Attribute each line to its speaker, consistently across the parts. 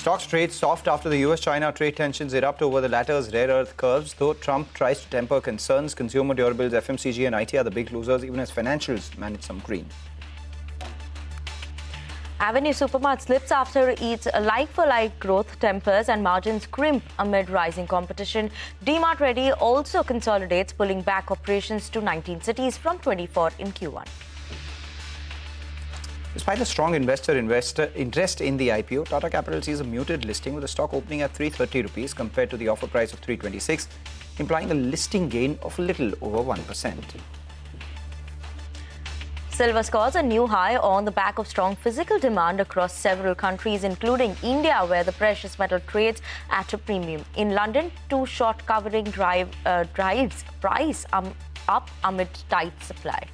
Speaker 1: Stocks trade soft after the US-China trade tensions erupt over the latter's rare earth curves. Though Trump tries to temper concerns, consumer durables, FMCG and IT are the big losers, even as financials manage some green.
Speaker 2: Avenue Supermart slips after its like-for-like growth tempers and margins crimp amid rising competition. DMart Ready also consolidates, pulling back operations to 19 cities from 24 in Q1.
Speaker 1: Despite a strong investor interest in the IPO, Tata Capital sees a muted listing with the stock opening at 330 rupees compared to the offer price of 326, implying a listing gain of a little over 1%.
Speaker 2: Silver scores a new high on the back of strong physical demand across several countries, including India, where the precious metal trades at a premium. In London, two short covering drives price up amid tight supply.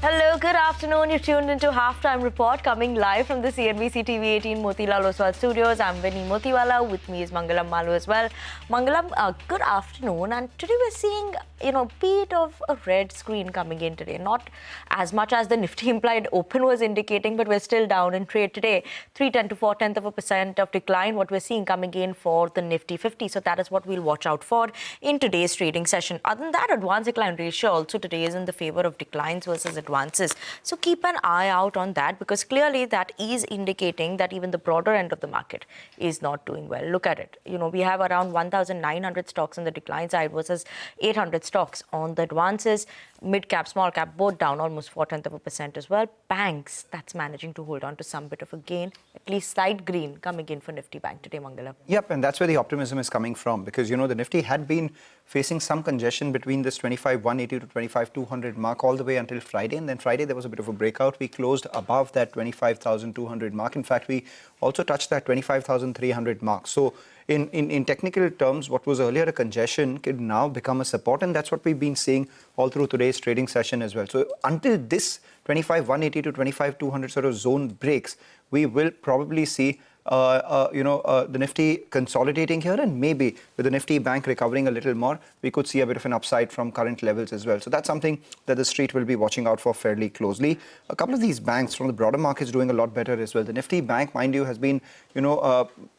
Speaker 2: Hello, good afternoon. You're tuned into Halftime Report, coming live from the CNBC-TV18 Motilal Oswal studios. I'm Vinny Motiwala. With me is Mangalam Malu as well. Mangalam, good afternoon. And today we're seeing, a bit of a red screen coming in today. Not as much as the Nifty implied open was indicating, but we're still down in trade today. 3/10 to 0.4% of decline, what we're seeing coming in for the Nifty 50. So that is what we'll watch out for in today's trading session. Other than that, advance decline ratio also today is in the favor of declines versus advances. So keep an eye out on that, because clearly that is indicating that even the broader end of the market is not doing well. Look at it. We have around 1,900 stocks on the decline side versus 800 stocks on the advances. Mid cap, small cap, both down almost 0.4% as well. Banks, that's managing to hold on to some bit of a gain, at least slight green coming in for Nifty Bank today, Mangalam.
Speaker 1: Yep, and that's where the optimism is coming from, because, the Nifty had been facing some congestion between this 25,180 to 25,200 mark all the way until Friday. And then Friday, there was a bit of a breakout. We closed above that 25,200 mark. In fact, we also touched that 25,300 mark. So in technical terms, what was earlier a congestion could now become a support. And that's what we've been seeing all through today's trading session as well. So until this 25,180 to 25,200 sort of zone breaks, we will probably see the Nifty consolidating here, and maybe with the Nifty Bank recovering a little more, we could see a bit of an upside from current levels as well. So that's something that the street will be watching out for fairly closely. A couple of these banks from the broader markets doing a lot better as well. The Nifty Bank, mind you, has been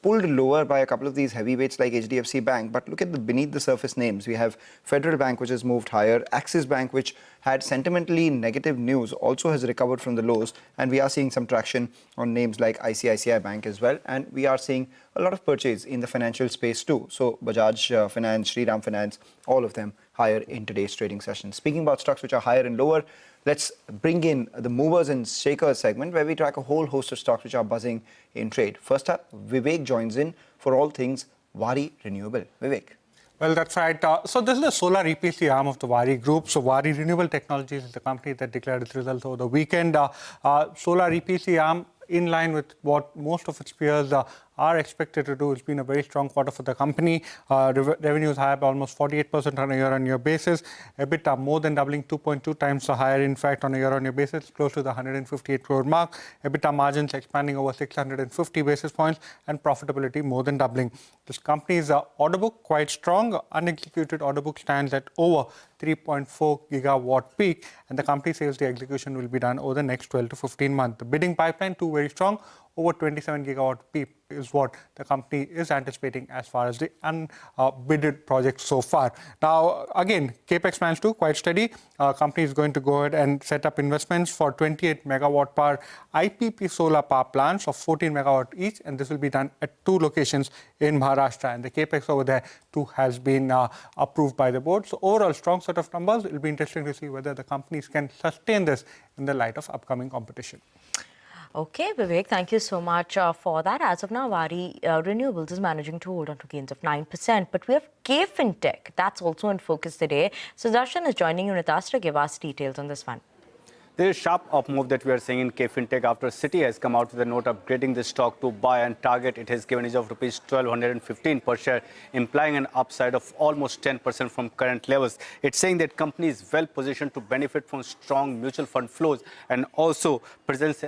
Speaker 1: pulled lower by a couple of these heavyweights like HDFC Bank. But look at the beneath the surface names. We have Federal Bank, which has moved higher. Axis Bank, which had sentimentally negative news, also has recovered from the lows. And we are seeing some traction on names like ICICI Bank as well. And we are seeing a lot of purchase in the financial space too. So Bajaj Finance, Shriram Finance, all of them higher in today's trading session. Speaking about stocks which are higher and lower, let's bring in the movers and shakers segment, where we track a whole host of stocks which are buzzing in trade. First up, Vivek joins in for all things Waaree Renewable. Vivek.
Speaker 3: Well, that's right. So this is the solar EPC arm of the Waaree Group. So Waaree Renewable Technologies is the company that declared its results over the weekend. Solar EPC arm, in line with what most of its peers are expected to do. It's been a very strong quarter for the company. Revenues higher by almost 48% on a year-on-year basis. EBITDA more than doubling, 2.2 times higher, in fact, on a year-on-year basis, close to the 158 crore mark. EBITDA margins expanding over 650 basis points, and profitability more than doubling. This company's order book quite strong. Unexecuted order book stands at over 3.4 gigawatt peak, and the company says the execution will be done over the next 12 to 15 months. The bidding pipeline too very strong. Over 27 gigawatt peak is what the company is anticipating as far as the unbidded projects so far. Now, again, capex plans too quite steady. Company is going to go ahead and set up investments for 28 megawatt power IPP solar power plants of 14 megawatt each, and this will be done at 2 locations in Maharashtra. And the capex over there too has been approved by the board. So overall, strong set of numbers. It will be interesting to see whether the companies can sustain this in the light of upcoming competition.
Speaker 2: Okay, Vivek, thank you so much for that. As of now, Waaree Renewables is managing to hold on to gains of 9%. But we have K-Fintech. That's also in focus today. So Darshan is joining you with us to give us details on this one.
Speaker 4: There is a sharp up move that we are seeing in K-Fintech after Citi has come out with a note upgrading the stock to buy and target. It has given of rupees 1,215 per share, implying an upside of almost 10% from current levels. It's saying that company is well positioned to benefit from strong mutual fund flows and also presents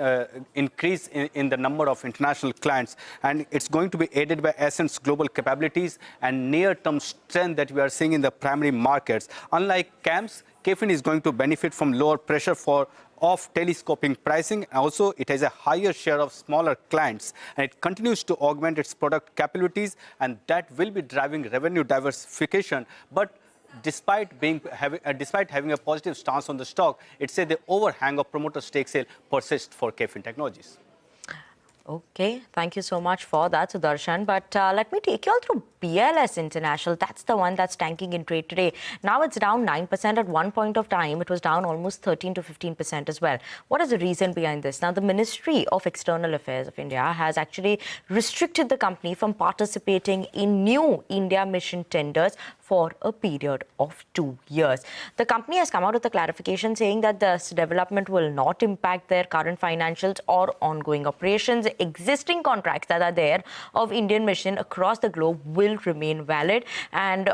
Speaker 4: increase in the number of international clients. And it's going to be aided by Ascent's global capabilities and near-term strength that we are seeing in the primary markets. Unlike CAMS, KFIN is going to benefit from lower pressure for of telescoping pricing. Also, it has a higher share of smaller clients, and it continues to augment its product capabilities, and that will be driving revenue diversification. But despite having a positive stance on the stock, it said the overhang of promoter stake sale persists for KFin Technologies.
Speaker 2: Okay, thank you so much for that, Sudarshan. But let me take you all through BLS International. That's the one that's tanking in trade today. Now it's down 9%. At one point of time, it was down almost 13 to 15% as well. What is the reason behind this? Now, the Ministry of External Affairs of India has actually restricted the company from participating in new India mission tenders for a period of 2 years. The company has come out with a clarification saying that this development will not impact their current financials or ongoing operations. Existing contracts that are there of Indian mission across the globe will remain valid, and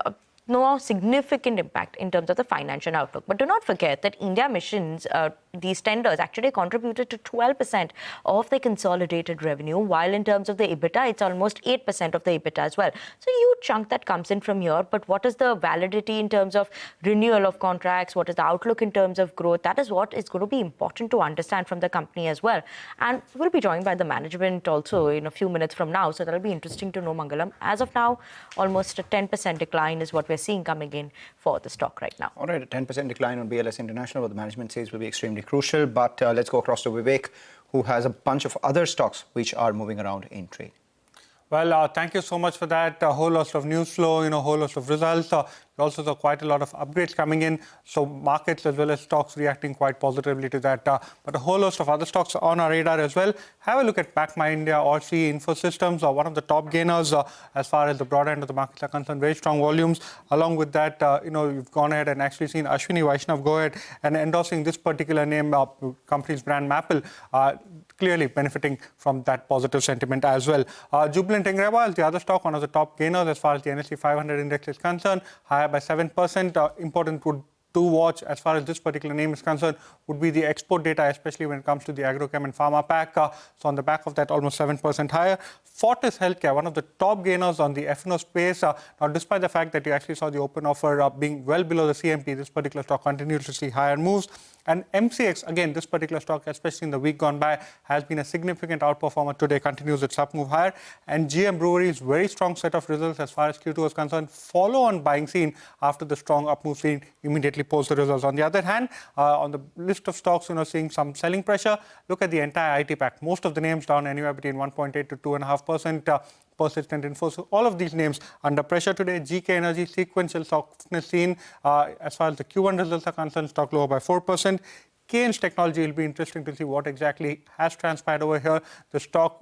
Speaker 2: no significant impact in terms of the financial outlook. But do not forget that India missions, these tenders actually contributed to 12% of the consolidated revenue, while in terms of the EBITDA, it's almost 8% of the EBITDA as well. So a huge chunk that comes in from here. But what is the validity in terms of renewal of contracts? What is the outlook in terms of growth? That is what is going to be important to understand from the company as well. And we'll be joined by the management also in a few minutes from now. So that'll be interesting to know, Mangalam. As of now, almost a 10% decline is what we're seeing coming in for the stock right now.
Speaker 1: All right, a 10% decline on BLS International, what the management says will be extremely crucial. But let's go across to Vivek, who has a bunch of other stocks which are moving around in trade.
Speaker 3: Well, thank you so much for that. A whole lot of news flow, whole lot of results. We also saw quite a lot of upgrades coming in. So markets as well as stocks reacting quite positively to that. But a whole host of other stocks on our radar as well. Have a look at Pacma India or see Infosys, one of the top gainers as far as the broader end of the markets are concerned. Very strong volumes. Along with that, you've gone ahead and actually seen Ashwini Vaishnav go ahead and endorsing this particular name, company's brand Maple, clearly benefiting from that positive sentiment as well. Jubilant Ingreville, the other stock, one of the top gainers as far as the NSE 500 index is concerned, higher by 7%. Important to watch as far as this particular name is concerned would be the export data, especially when it comes to the agrochem and pharma pack. So on the back of that, almost 7% higher. Fortis Healthcare, one of the top gainers on the F&O space. Now, despite the fact that you actually saw the open offer being well below the CMP, this particular stock continues to see higher moves. And MCX, again, this particular stock, especially in the week gone by, has been a significant outperformer today, continues its up move higher. And GM Brewery's very strong set of results as far as Q2 was concerned, follow-on buying seen after the strong up move seen immediately post the results. On the other hand, on the list of stocks, seeing some selling pressure, look at the entire IT pack. Most of the names down anywhere between 1.8 to 2.5%. Persistent Infosys, all of these names under pressure today. GK Energy, sequential softness seen as far as the Q1 results are concerned, stock lower by 4%. Keyence Technology will be interesting to see what exactly has transpired over here. The stock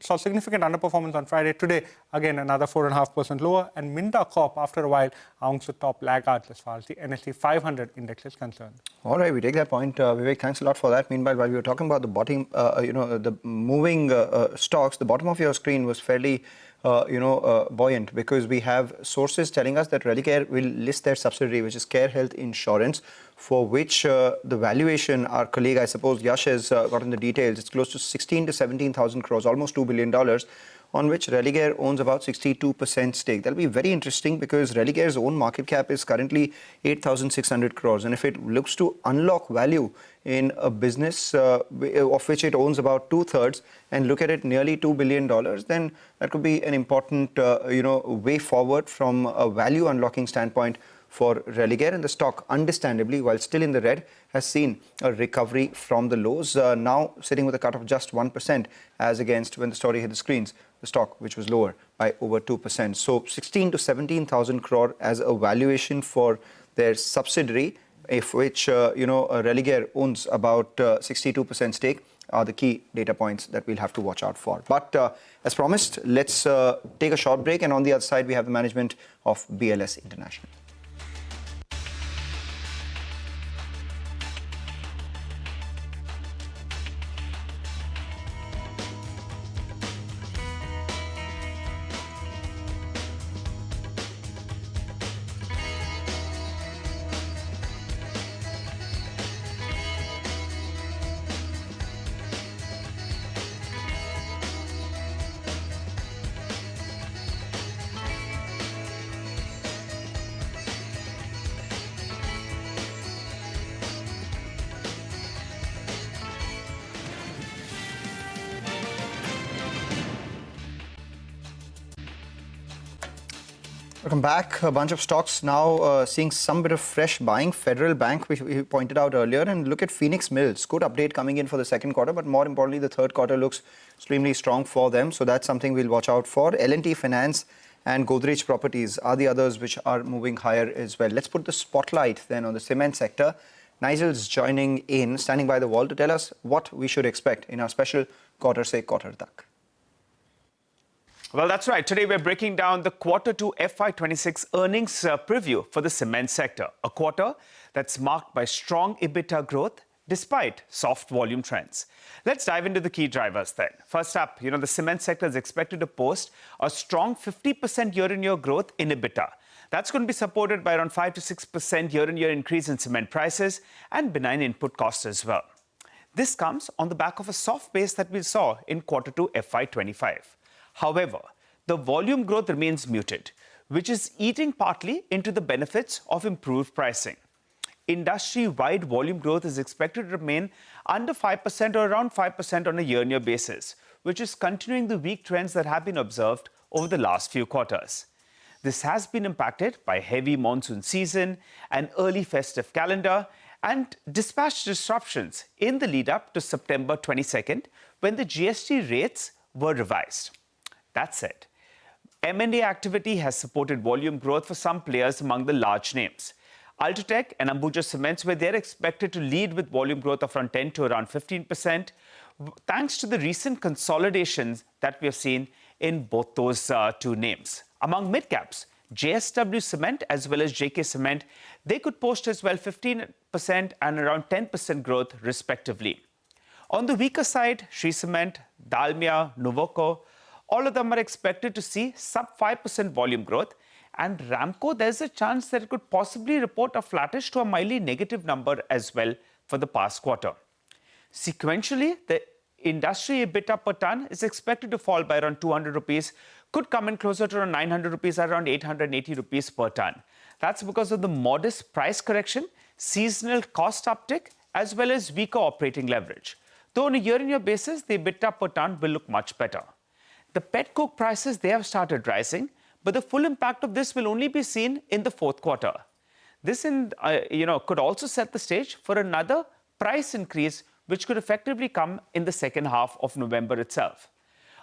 Speaker 3: saw significant underperformance on Friday. Today, again, another 4.5% lower. And Minda Corp, after a while, amongst the top laggards as far as the NSE 500 index is concerned.
Speaker 1: All right, we take that point. Vivek, thanks a lot for that. Meanwhile, while we were talking about the bottom, the moving stocks, the bottom of your screen was fairly buoyant, because we have sources telling us that Relicare will list their subsidiary, which is Care Health Insurance, for which the valuation, our colleague, I suppose, Yash has gotten the details. It's close to 16 to 17,000 crores, almost $2 billion, on which Relicare owns about 62% stake. That'll be very interesting, because Relicare's own market cap is currently 8,600 crores. And if it looks to unlock value in a business of which it owns about 2/3 and look at it nearly $2 billion, then that could be an important way forward from a value unlocking standpoint for Relicare. And the stock, understandably, while still in the red, has seen a recovery from the lows, now sitting with a cut of just 1% as against when the story hit the screens, the stock, which was lower by over 2%. So 16 to 17,000 crore as a valuation for their subsidiary, of which Relicare owns about 62% stake, are the key data points that we'll have to watch out for. But as promised, let's take a short break, and on the other side we have the management of BLS International. Welcome back. A bunch of stocks now seeing some bit of fresh buying. Federal Bank, which we pointed out earlier, and look at Phoenix Mills. Good update coming in for the second quarter, but more importantly, the third quarter looks extremely strong for them. So that's something we'll watch out for. L&T Finance and Godrej Properties are the others which are moving higher as well. Let's put the spotlight then on the cement sector. Nigel's joining in, standing by the wall to tell us what we should expect in our special Quarter Se Quarter Tak.
Speaker 5: Well, that's right. Today, we're breaking down the Quarter 2 FY26 earnings preview for the cement sector. A quarter that's marked by strong EBITDA growth despite soft volume trends. Let's dive into the key drivers then. First up, the cement sector is expected to post a strong 50% year-on-year growth in EBITDA. That's going to be supported by around 5 to 6% year-on-year increase in cement prices and benign input costs as well. This comes on the back of a soft base that we saw in Quarter 2 FY25. However, the volume growth remains muted, which is eating partly into the benefits of improved pricing. Industry-wide volume growth is expected to remain under 5% or around 5% on a year-on-year basis, which is continuing the weak trends that have been observed over the last few quarters. This has been impacted by heavy monsoon season, an early festive calendar, and dispatch disruptions in the lead-up to September 22nd, when the GST rates were revised. That said, M&A activity has supported volume growth for some players among the large names. UltraTech and Ambuja Cements were there expected to lead with volume growth of around 10 to around 15%, thanks to the recent consolidations that we have seen in both those two names. Among mid-caps, JSW Cement as well as JK Cement, they could post as well 15% and around 10% growth respectively. On the weaker side, Shree Cement, Dalmia, Nuvoco, all of them are expected to see sub 5% volume growth, and Ramco, there's a chance that it could possibly report a flattish to a mildly negative number as well for the past quarter. Sequentially, the industry EBITDA per ton is expected to fall by around 200 rupees, could come in closer to around 900 rupees, around 880 rupees per ton. That's because of the modest price correction, seasonal cost uptick, as well as weaker operating leverage. Though on a year-on-year basis, the EBITDA per ton will look much better. The pet coke prices, they have started rising, but the full impact of this will only be seen in the fourth quarter. This, could also set the stage for another price increase, which could effectively come in the second half of November itself.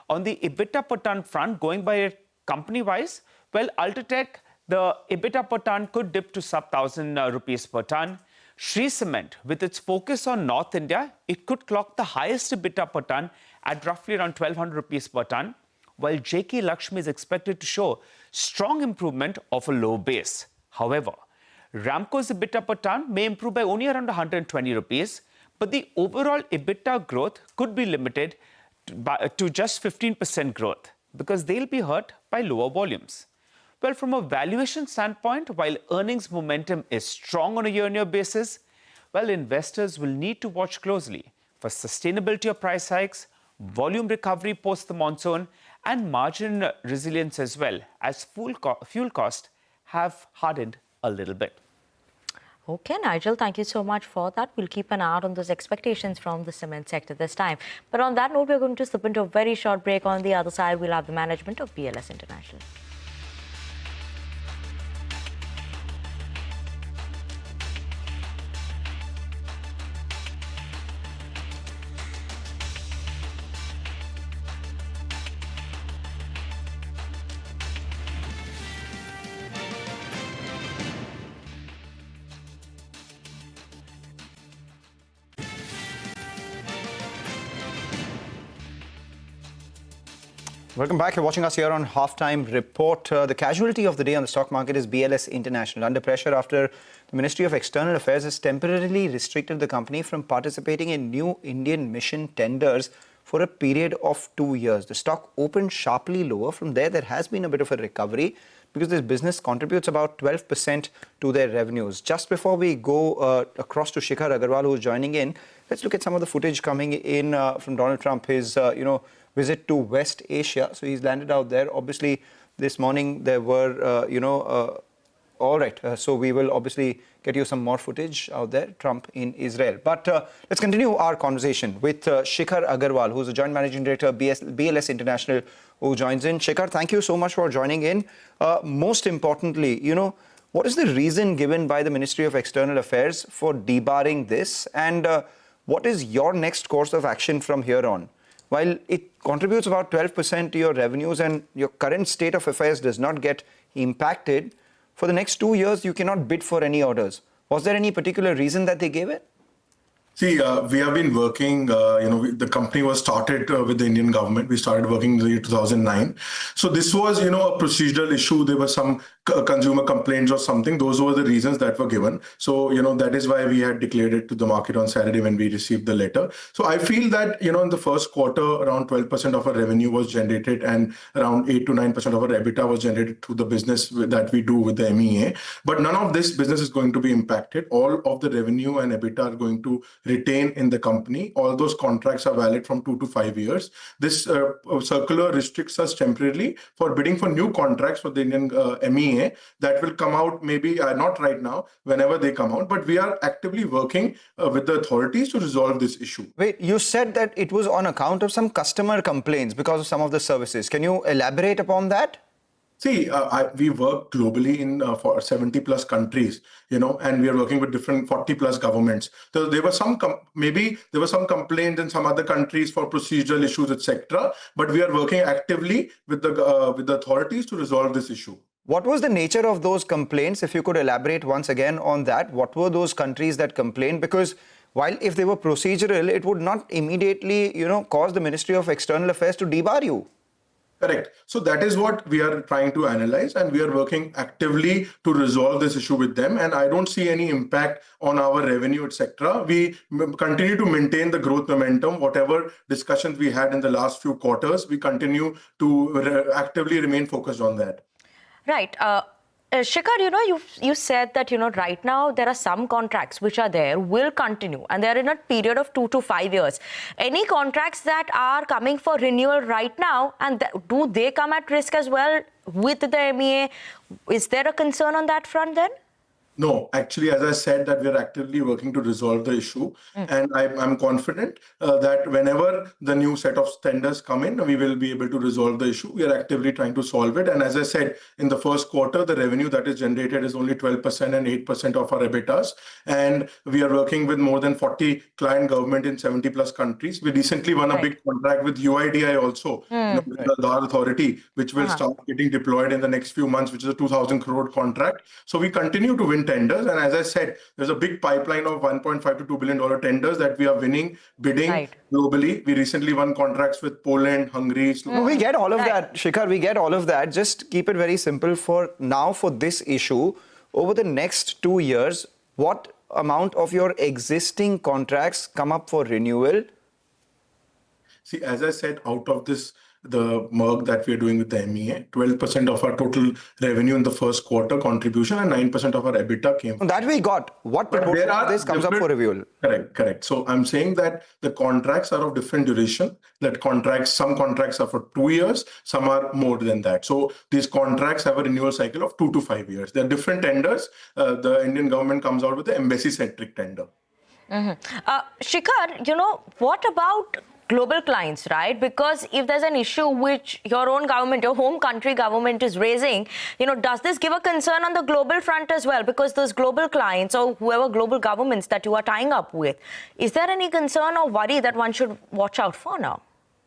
Speaker 5: On the EBITDA per ton front, going by it company-wise, well, UltraTech, the EBITDA per ton could dip to sub 1,000 rupees per ton. Shree Cement, with its focus on North India, it could clock the highest EBITDA per ton at roughly around 1,200 rupees per ton, while JK Lakshmi is expected to show strong improvement of a low base. However, Ramco's EBITDA per ton may improve by only around 120 rupees, but the overall EBITDA growth could be limited to just 15% growth because they'll be hurt by lower volumes. Well, from a valuation standpoint, while earnings momentum is strong on a year-on-year basis, well, investors will need to watch closely for sustainability of price hikes, volume recovery post the monsoon, and margin resilience as well, as fuel costs have hardened a little bit.
Speaker 2: Okay, Nigel, thank you so much for that. We'll keep an eye out on those expectations from the cement sector this time. But on that note, we're going to slip into a very short break. On the other side, we'll have the management of BLS International.
Speaker 1: Welcome back. You're watching us here on Halftime Report. The casualty of the day on the stock market is BLS International, under pressure after the Ministry of External Affairs has temporarily restricted the company from participating in new Indian mission tenders for a period of 2 years. The stock opened sharply lower. From there has been a bit of a recovery because this business contributes about 12% to their revenues. Just before we go across to Shikhar Agarwal, who's joining in, let's look at some of the footage coming in from Donald Trump, his, visit to West Asia. So he's landed out there. Obviously, this morning there were, All right. So we will obviously get you some more footage out there, Trump in Israel. But let's continue our conversation with Shikhar Agarwal, who's the Joint Managing Director, BLS International, who joins in. Shikhar, thank you so much for joining in. Most importantly, what is the reason given by the Ministry of External Affairs for debarring this? And what is your next course of action from here on? While it contributes about 12% to your revenues and your current state of affairs does not get impacted, for the next 2 years, you cannot bid for any orders. Was there any particular reason that they gave it?
Speaker 6: See, we have been working, the company was started with the Indian government. We started working in the year 2009. So this was, a procedural issue. There were some consumer complaints or something. Those were the reasons that were given. So, that is why we had declared it to the market on Saturday when we received the letter. So I feel that, in the first quarter, around 12% of our revenue was generated and around 8 to 9% of our EBITDA was generated through the business that we do with the MEA. But none of this business is going to be impacted. All of the revenue and EBITDA are going to retain in the company. All those contracts are valid from 2 to 5 years. This circular restricts us temporarily for bidding for new contracts for the Indian MEA that will come out maybe not right now, whenever they come out, but we are actively working with the authorities to resolve this issue.
Speaker 1: Wait, you said that it was on account of some customer complaints because of some of the services. Can you elaborate upon that?
Speaker 6: See, we work globally in for 70 plus countries, and we are working with different 40 plus governments. So there were some complaints in some other countries for procedural issues, etc. But we are working actively with the authorities to resolve this issue.
Speaker 1: What was the nature of those complaints? If you could elaborate once again on that, what were those countries that complained? Because while if they were procedural, it would not immediately, cause the Ministry of External Affairs to debar you.
Speaker 6: Correct. So that is what we are trying to analyze, and we are working actively to resolve this issue with them. And I don't see any impact on our revenue, etc. We continue to maintain the growth momentum. Whatever discussions we had in the last few quarters, we continue to actively remain focused on that.
Speaker 2: Right. Shikhar, you said that, right now there are some contracts which are there, will continue, and they're in a period of 2 to 5 years. Any contracts that are coming for renewal right now, and do they come at risk as well with the MEA? Is there a concern on that front then?
Speaker 6: No, actually, as I said, that we are actively working to resolve the issue. And I'm confident that whenever the new set of tenders come in, we will be able to resolve the issue. We are actively trying to solve it. And as I said, in the first quarter, the revenue that is generated is only 12% and 8% of our EBITDAs. And we are working with more than 40 client government in 70 plus countries. We recently won a big contract with UIDI also, with the Dar Authority, which will start getting deployed in the next few months, which is a 2,000 crore contract. So we continue to win tenders, and as I said, there's a big pipeline of $1.5 to $2 billion tenders that we are bidding globally. We recently won contracts with Poland, Hungary, Slovakia.
Speaker 1: We get all of that, Shikhar. We get all of that. Just keep it very simple for now. For this issue, over the next 2 years, what amount of your existing contracts come up for renewal?
Speaker 6: See, as I said, out of this, the merge that we are doing with the MEA, 12% of our total revenue in the first quarter contribution and 9% of our EBITDA came from
Speaker 1: that. We got. What proportion of this comes up for renewal?
Speaker 6: Correct. So I'm saying that the contracts are of different duration. Some contracts are for 2 years, some are more than that. So these contracts have a renewal cycle of 2 to 5 years. There are different tenders. The Indian government comes out with the embassy-centric tender.
Speaker 2: Shikhar, what about global clients, right? Because if there's an issue which your own government, your home country government is raising, does this give a concern on the global front as well? Because those global clients or whoever global governments that you are tying up with, is there any concern or worry that one should watch out for now?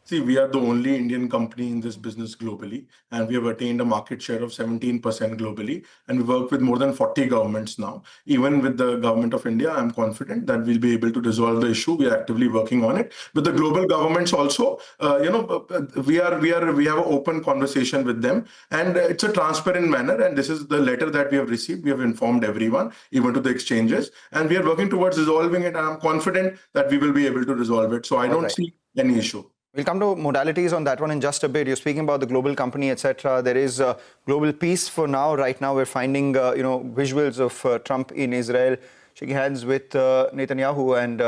Speaker 6: See, we are the only Indian company in this business globally, and we have attained a market share of 17% globally, and we work with more than 40 governments now. Even with the government of India, I'm confident that we'll be able to resolve the issue. We are actively working on it. With the global governments also, we have an open conversation with them, and it's a transparent manner. And this is the letter that we have received. We have informed everyone, even to the exchanges, and we are working towards resolving it. And I'm confident that we will be able to resolve it. So I don't see any issue.
Speaker 1: We'll come to modalities on that one in just a bit. You're speaking about the global company, etc. There is global peace for now. Right now, we're finding visuals of Trump in Israel shaking hands with Netanyahu, and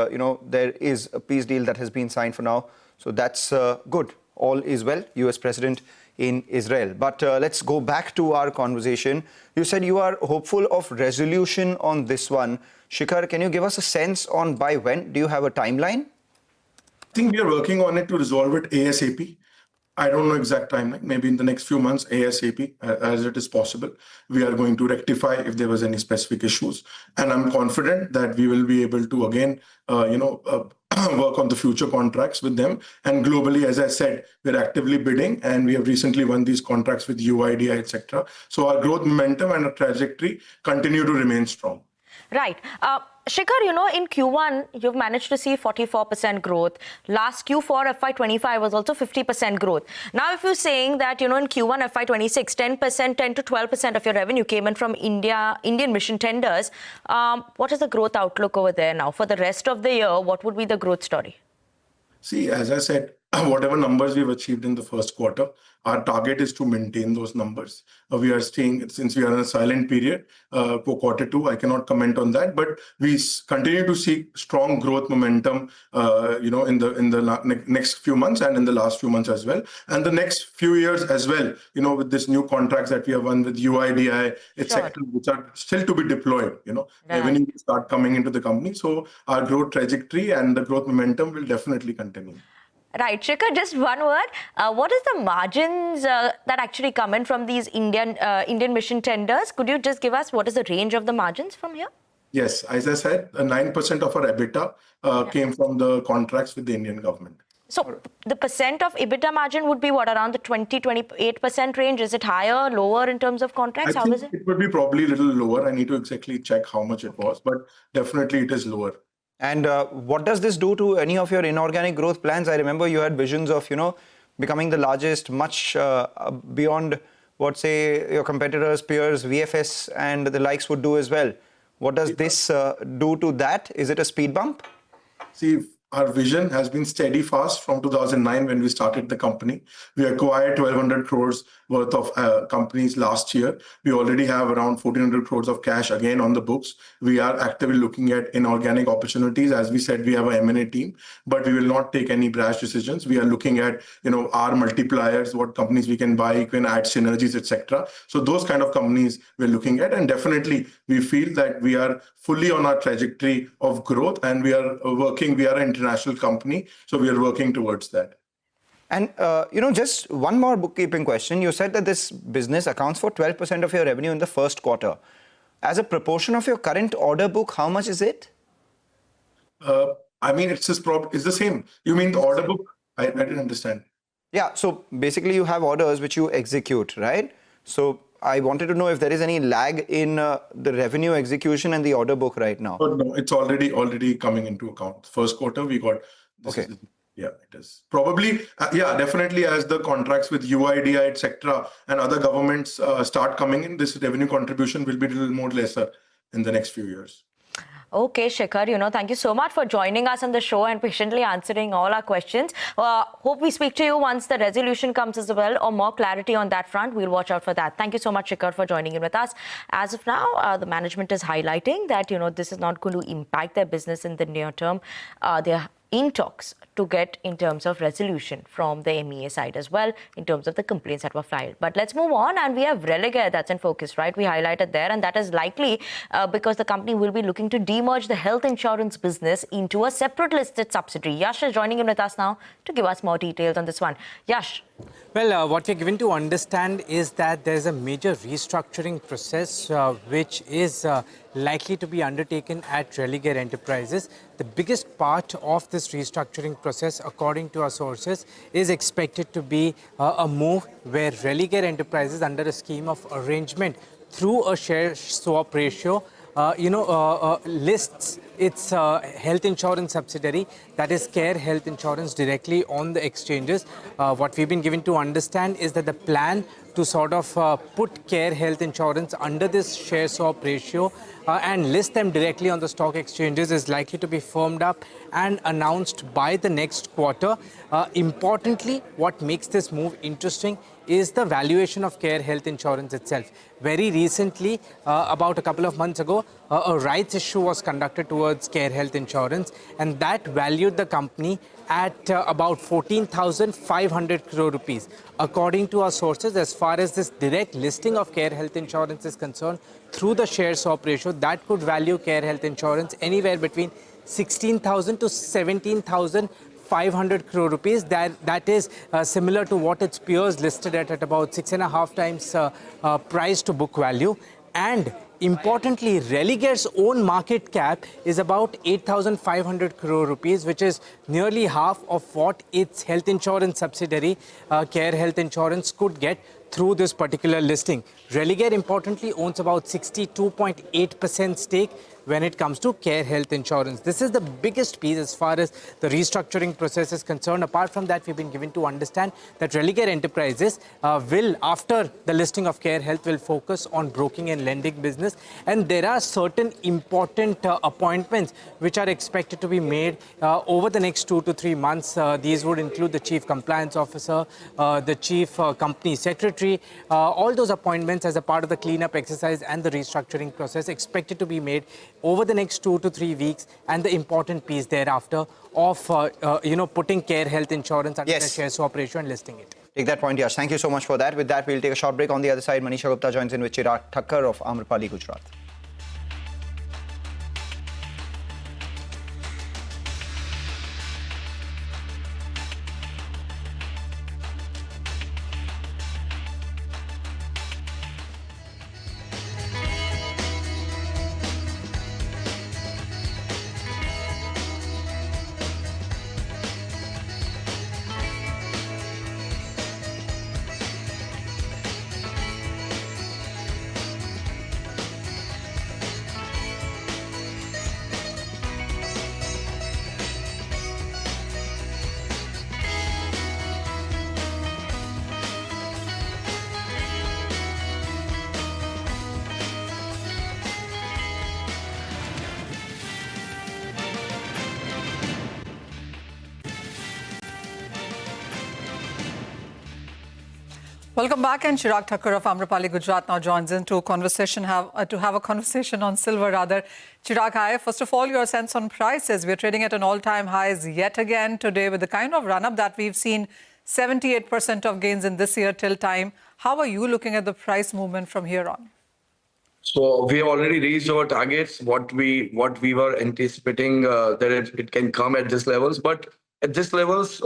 Speaker 1: there is a peace deal that has been signed for now. So that's good. All is well. U.S. President in Israel. But let's go back to our conversation. You said you are hopeful of resolution on this one. Shikhar, can you give us a sense on by when? Do you have a timeline?
Speaker 6: I think we are working on it to resolve it ASAP. I don't know exact timeline, maybe in the next few months, ASAP, as it is possible. We are going to rectify if there was any specific issues. And I'm confident that we will be able to, again, work on the future contracts with them. And globally, as I said, we're actively bidding, and we have recently won these contracts with UIDI, etc. So our growth momentum and our trajectory continue to remain strong.
Speaker 2: Right. Shikhar, in Q1, you've managed to see 44% growth. Last Q4 FY25 was also 50% growth. Now, if you're saying that, in Q1 FY26, 10 to 12% of your revenue came in from Indian mission tenders, what is the growth outlook over there now? For the rest of the year, what would be the growth story?
Speaker 6: See, as I said, whatever numbers we've achieved in the first quarter, our target is to maintain those numbers. We are staying, since we are in a silent period for quarter two, I cannot comment on that, but we continue to see strong growth momentum, in the next few months and in the last few months as well. And the next few years as well, with this new contracts that we have won with UIDI, etc., which are still to be deployed, revenue will start coming into the company. So our growth trajectory and the growth momentum will definitely continue.
Speaker 2: Right. Shikhar, just one word. What is the margins that actually come in from these Indian mission tenders? Could you just give us what is the range of the margins from here?
Speaker 6: Yes. As I said, 9% of our EBITDA came from the contracts with the Indian government.
Speaker 2: So the percent of EBITDA margin would be what, around the 28% range? Is it higher, lower in terms of contracts?
Speaker 6: How is it? It would be probably a little lower. I need to exactly check how much it was, but definitely it is lower.
Speaker 1: And what does this do to any of your inorganic growth plans? I remember you had visions of, becoming the largest, much beyond what, say, your competitors, peers, VFS and the likes would do as well. What does this do to that? Is it a speed bump?
Speaker 6: See, our vision has been steady fast from 2009 when we started the company. We acquired 1,200 crores worth of companies last year. We already have around 1,400 crores of cash again on the books. We are actively looking at inorganic opportunities. As we said, we have an M&A team, but we will not take any brash decisions. We are looking at, our multipliers, what companies we can buy, can add synergies, etc. So those kind of companies we're looking at, and definitely we feel that we are fully on our trajectory of growth, and we are an international company, so we are working towards that.
Speaker 1: And, just one more bookkeeping question. You said that this business accounts for 12% of your revenue in the first quarter. As a proportion of your current order book, how much is it?
Speaker 6: It's the same. You mean the order book? I didn't understand.
Speaker 1: Yeah, so basically you have orders which you execute, right? So I wanted to know if there is any lag in the revenue execution and the order book right now.
Speaker 6: Oh, no, it's already coming into account. First quarter we got this.
Speaker 1: Okay.
Speaker 6: Yeah, it is. Probably, definitely as the contracts with UIDI, etc., and other governments start coming in, this revenue contribution will be a little more lesser in the next few years.
Speaker 2: Okay, Shikhar, thank you so much for joining us on the show and patiently answering all our questions. Hope we speak to you once the resolution comes as well, or more clarity on that front. We'll watch out for that. Thank you so much, Shikhar, for joining in with us. As of now, the management is highlighting that, this is not going to impact their business in the near term. They're in talks to get in terms of resolution from the MEA side as well, in terms of the complaints that were filed. But let's move on, and we have Religare that's in focus, right? We highlighted there, and that is likely because the company will be looking to demerge the health insurance business into a separate listed subsidiary. Yash is joining in with us now to give us more details on this one. Yash.
Speaker 7: Well, what we're given to understand is that there's a major restructuring process which is likely to be undertaken at Religare Enterprises. The biggest part of this restructuring process, according to our sources, is expected to be a move where Religare Enterprises, under a scheme of arrangement through a share swap ratio, lists its health insurance subsidiary, that is Care Health Insurance, directly on the exchanges. What we've been given to understand is that the plan to sort of put Care Health Insurance under this share swap ratio and list them directly on the stock exchanges is likely to be firmed up and announced by the next quarter. Importantly, what makes this move interesting is the valuation of Care Health Insurance itself. Very recently, about a couple of months ago, a rights issue was conducted towards Care Health Insurance, and that valued the company at about 14,500 crore rupees. According to our sources, as far as this direct listing of Care Health Insurance is concerned, through the share swap ratio, that could value Care Health Insurance anywhere between 16,000 to 17,500 crore rupees. That is similar to what its peers listed at about 6.5 times price to book value. And importantly, Relegare's own market cap is about 8,500 crore rupees, which is nearly half of what its health insurance subsidiary, Care Health Insurance, could get through this particular listing. Religare, importantly, owns about 62.8% stake when it comes to Care Health Insurance. This is the biggest piece as far as the restructuring process is concerned. Apart from that, we've been given to understand that Religare Enterprises will, after the listing of Care Health, will focus on broking and lending business. And there are certain important appointments which are expected to be made over the next 2 to 3 months. These would include the Chief Compliance Officer, the Chief Company Secretary. All those appointments as a part of the cleanup exercise and the restructuring process expected to be made over the next 2 to 3 weeks, and the important piece thereafter of putting Care Health Insurance under the share swap ratio and listing it.
Speaker 1: Take that point, Yash. Thank you so much for that. With that, we'll take a short break. On the other side, Manisha Gupta joins in with Chirag Thakkar of Amrapali, Gujarat.
Speaker 8: Welcome back, and Chirag Thakkar of Amrapali, Gujarat now joins in to have a conversation on silver rather. Chirag, hi. First of all, your sense on prices. We're trading at an all-time highs yet again today with the kind of run-up that we've seen, 78% of gains in this year till time. How are you looking at the price movement from here on?
Speaker 9: So we have already reached our targets, what we were anticipating that it can come at these levels. But at these levels,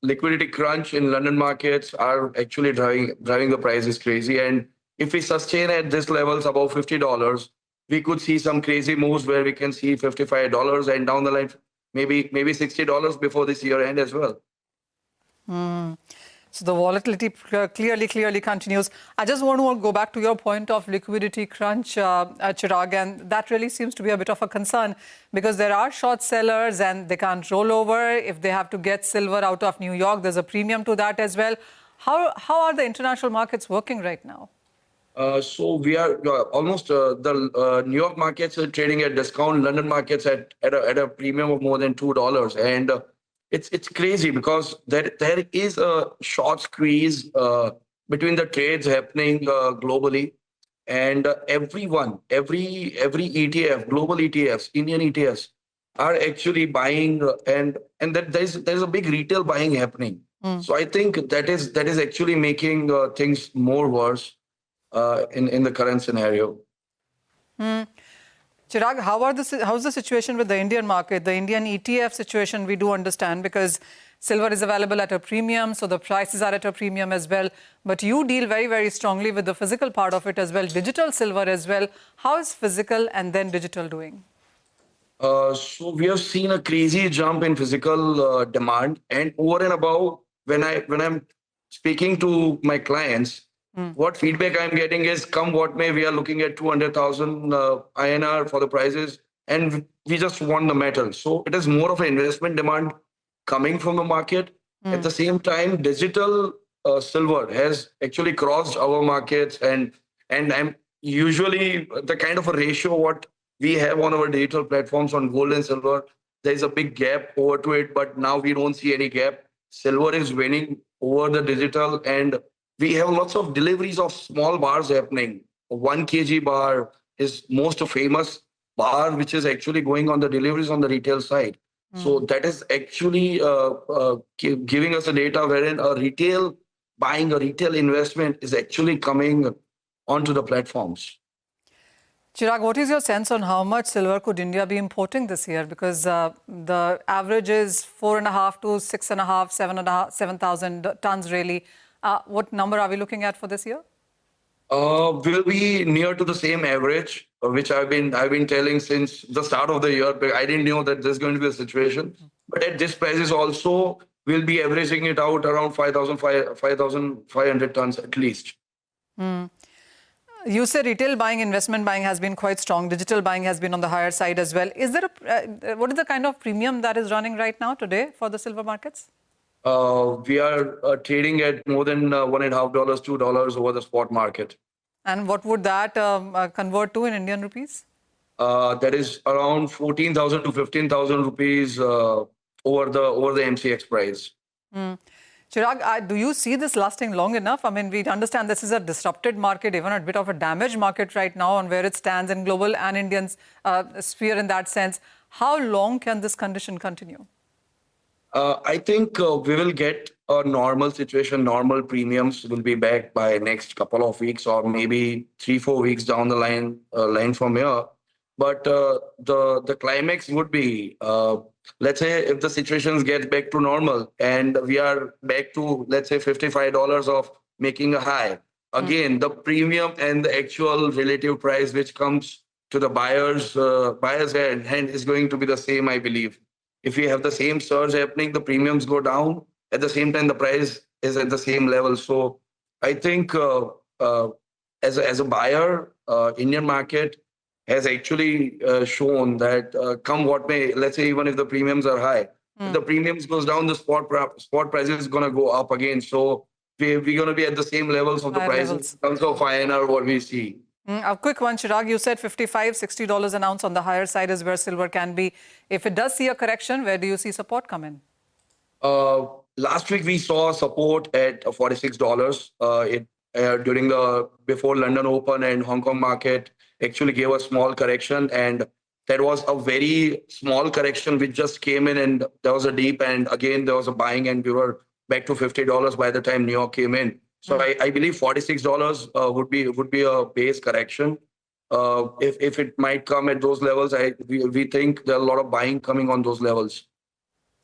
Speaker 9: liquidity crunch in London markets are actually driving the prices crazy. And if we sustain at these levels above $50, we could see some crazy moves where we can see $55 and down the line, maybe $60 before this year end as well.
Speaker 8: So the volatility clearly continues. I just want to go back to your point of liquidity crunch, Chirag, and that really seems to be a bit of a concern because there are short sellers and they can't roll over. If they have to get silver out of New York, there's a premium to that as well. How are the international markets working right now?
Speaker 9: So we are almost the New York markets are trading at discount, London markets at a premium of more than $2, and it's crazy because there is a short squeeze between the trades happening globally, and every ETF, global ETFs, Indian ETFs are actually buying, and that there's a big retail buying happening. So I think that is actually making things more worse in the current scenario.
Speaker 8: Chirag, how's the situation with the Indian market, the Indian ETF situation? We do understand because silver is available at a premium, so the prices are at a premium as well. But you deal very, very strongly with the physical part of it as well, digital silver as well. How is physical and then digital doing?
Speaker 9: So we have seen a crazy jump in physical demand, and over and above, when I'm speaking to my clients, what feedback I'm getting is, come what may, we are looking at 200,000 INR for the prices, and we just want the metal. So it is more of an investment demand coming from the market. At the same time, digital silver has actually crossed our markets, and I'm usually the kind of a ratio what we have on our digital platforms on gold and silver. There is a big gap over to it, but now we don't see any gap. Silver is winning over the digital, and we have lots of deliveries of small bars happening. 1 kg bar is most famous bar, which is actually going on the deliveries on the retail side. So that is actually giving us a data wherein a retail buying, a retail investment is actually coming onto the platforms.
Speaker 8: Chirag, what is your sense on how much silver could India be importing this year? Because the average is 4.5 to 6.5, 7,000 tons really. What number are we looking at for this year?
Speaker 9: Will be near to the same average, which I've been telling since the start of the year. But I didn't know that there's going to be a situation. But at this prices also, we'll be averaging it out around 5,500 tons at least.
Speaker 8: You say retail buying, investment buying has been quite strong. Digital buying has been on the higher side as well. Is there what is the kind of premium that is running right now today for the silver markets?
Speaker 9: We are trading at more than $1.5, $2 over the spot market.
Speaker 8: And what would that convert to in Indian rupees?
Speaker 9: That is around 14,000 to 15,000 rupees over the MCX price.
Speaker 8: Chirag, do you see this lasting long enough? I mean, we understand this is a disrupted market, even a bit of a damaged market right now on where it stands in global and Indian sphere in that sense. How long can this condition continue?
Speaker 9: I think we will get a normal situation. Normal premiums will be back by next couple of weeks or maybe 3-4 weeks down the line from here. But the climax would be, let's say, if the situations get back to normal and we are back to, let's say, $55 of making a high. Again, the premium and the actual relative price which comes to the buyer's hand is going to be the same, I believe. If we have the same surge happening, the premiums go down. At the same time, the price is at the same level. So I think as a buyer, Indian market has actually shown that come what may, let's say even if the premiums are high, if the premiums goes down, the spot price is going to go up again. So we're going to be at the same levels of the prices in terms of INR what we see.
Speaker 8: A quick one, Chirag, you said $55, $60 an ounce on the higher side is where silver can be. If it does see a correction, where do you see support come in?
Speaker 9: Last week we saw support at $46. Before London Open and Hong Kong market actually gave a small correction, and that was a very small correction which just came in, and there was a deep, and again there was a buying, and we were back to $50 by the time New York came in. So I believe $46 would be a base correction. If it might come at those levels, we think there are a lot of buying coming on those levels.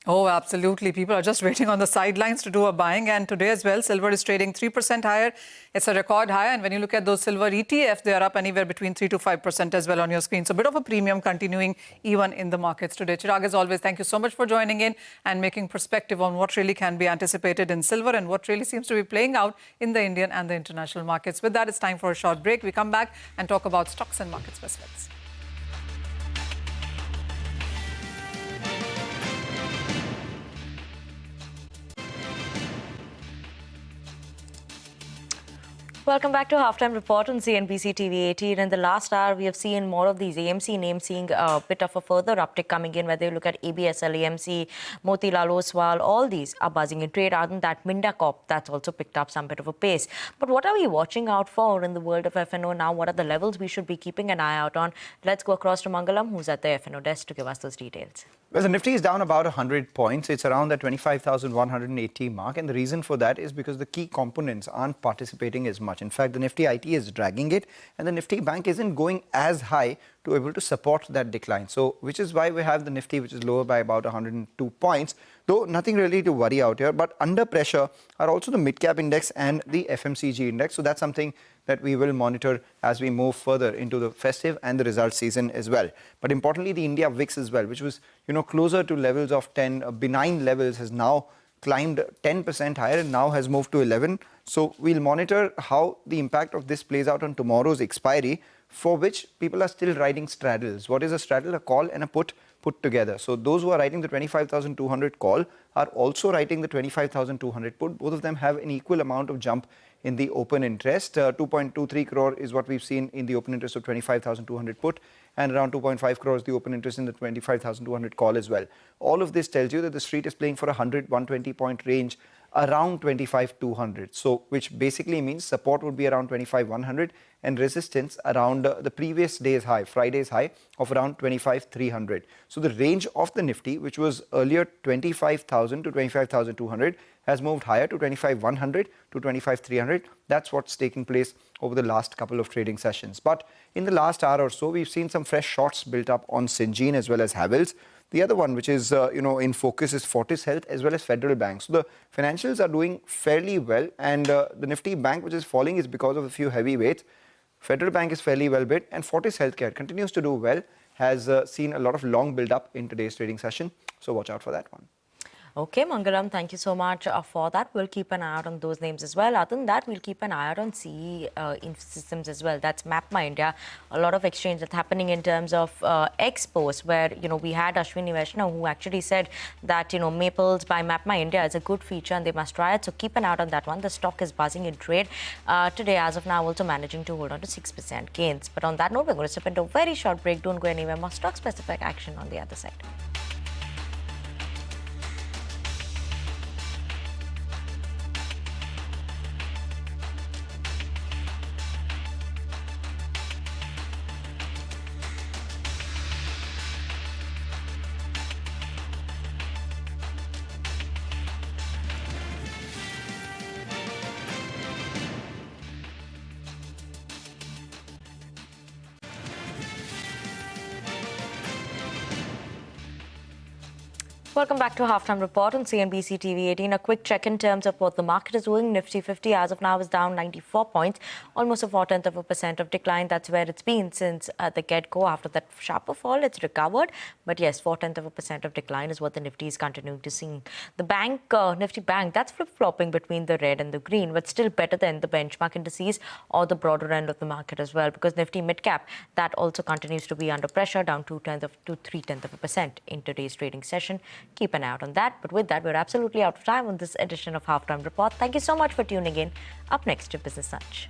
Speaker 8: Oh, absolutely. People are just waiting on the sidelines to do a buying. And today as well, silver is trading 3% higher. It's a record high. And when you look at those silver ETF, they are up anywhere between 3 to 5% as well on your screen. So a bit of a premium continuing even in the markets today. Chirag, as always, thank you so much for joining in and making perspective on what really can be anticipated in silver and what really seems to be playing out in the Indian and the international markets. With that, it's time for a short break. We come back and talk about stocks and market specifics.
Speaker 2: Welcome back to Halftime Report on CNBC-TV18. In the last hour, we have seen more of these AMC names seeing a bit of a further uptick coming in, whether you look at ABSL, AMC, Motilal Oswal, all these are buzzing in trade. Other than that, Minda Corp, that's also picked up some bit of a pace. But what are we watching out for in the world of FNO now? What are the levels we should be keeping an eye out on? Let's go across to Mangalam, who's at the FNO desk, to give us those details.
Speaker 1: Well, the Nifty is down about 100 points. It's around the 25,180 mark. And the reason for that is because the key components aren't participating as much. In fact, the Nifty IT is dragging it, and the Nifty Bank isn't going as high to be able to support that decline. So, which is why we have the Nifty, which is lower by about 102 points. Though nothing really to worry out here. But under pressure are also the mid-cap index and the FMCG index. So that's something that we will monitor as we move further into the festive and the result season as well. But importantly, the India VIX as well, which was closer to levels of 10, benign levels, has now climbed 10% higher and now has moved to 11. So we'll monitor how the impact of this plays out on tomorrow's expiry, for which people are still riding straddles. What is a straddle? A call and a put together. So those who are writing the 25,200 call are also writing the 25,200 put. Both of them have an equal amount of jump in the open interest. 2.23 crore is what we've seen in the open interest of 25,200 put, and around 2.5 crores the open interest in the 25,200 call as well. All of this tells you that the street is playing for a 100-120 point range around 25,200. So which basically means support would be around 25,100 and resistance around the previous day's high, Friday's high of around 25,300. So the range of the Nifty, which was earlier 25,000 to 25,200, has moved higher to 25,100 to 25,300. That's what's taking place over the last couple of trading sessions. But in the last hour or so, we've seen some fresh shorts built up on Syngene as well as Havells. The other one, which is in focus, is Fortis Health as well as Federal Bank. So the financials are doing fairly well, and the Nifty Bank, which is falling, is because of a few heavyweights. Federal Bank is fairly well bid, and Fortis Healthcare continues to do well, has seen a lot of long build up in today's trading session. So watch out for that one.
Speaker 2: Okay, Mangalam, thank you so much for that. We'll keep an eye out on those names as well. Other than that, we'll keep an eye out on CE Infosystems as well. That's MapMyIndia. A lot of exchange that's happening in terms of expos, where, we had Ashwini Vaishnav, who actually said that, Maples by MapMyIndia is a good feature and they must try it. So keep an eye out on that one. The stock is buzzing in trade today, as of now, also managing to hold on to 6% gains. But on that note, we're going to step into a very short break. Don't go anywhere. More stock-specific action on the other side. Welcome back to Halftime Report on CNBC TV18. A quick check in terms of what the market is doing. Nifty 50 as of now is down 94 points, almost a 0.4% of decline. That's where it's been since the get-go. After that sharper fall, it's recovered. But yes, 0.4% of decline is what the Nifty is continuing to see. The bank, Nifty Bank, that's flip-flopping between the red and the green, but still better than the benchmark indices or the broader end of the market as well, because Nifty Mid-Cap, that also continues to be under pressure, down 0.2% in today's trading session. Keep an eye out on that. But with that, we're absolutely out of time on this edition of Halftime Report. Thank you so much for tuning in. Up next to Business Lunch.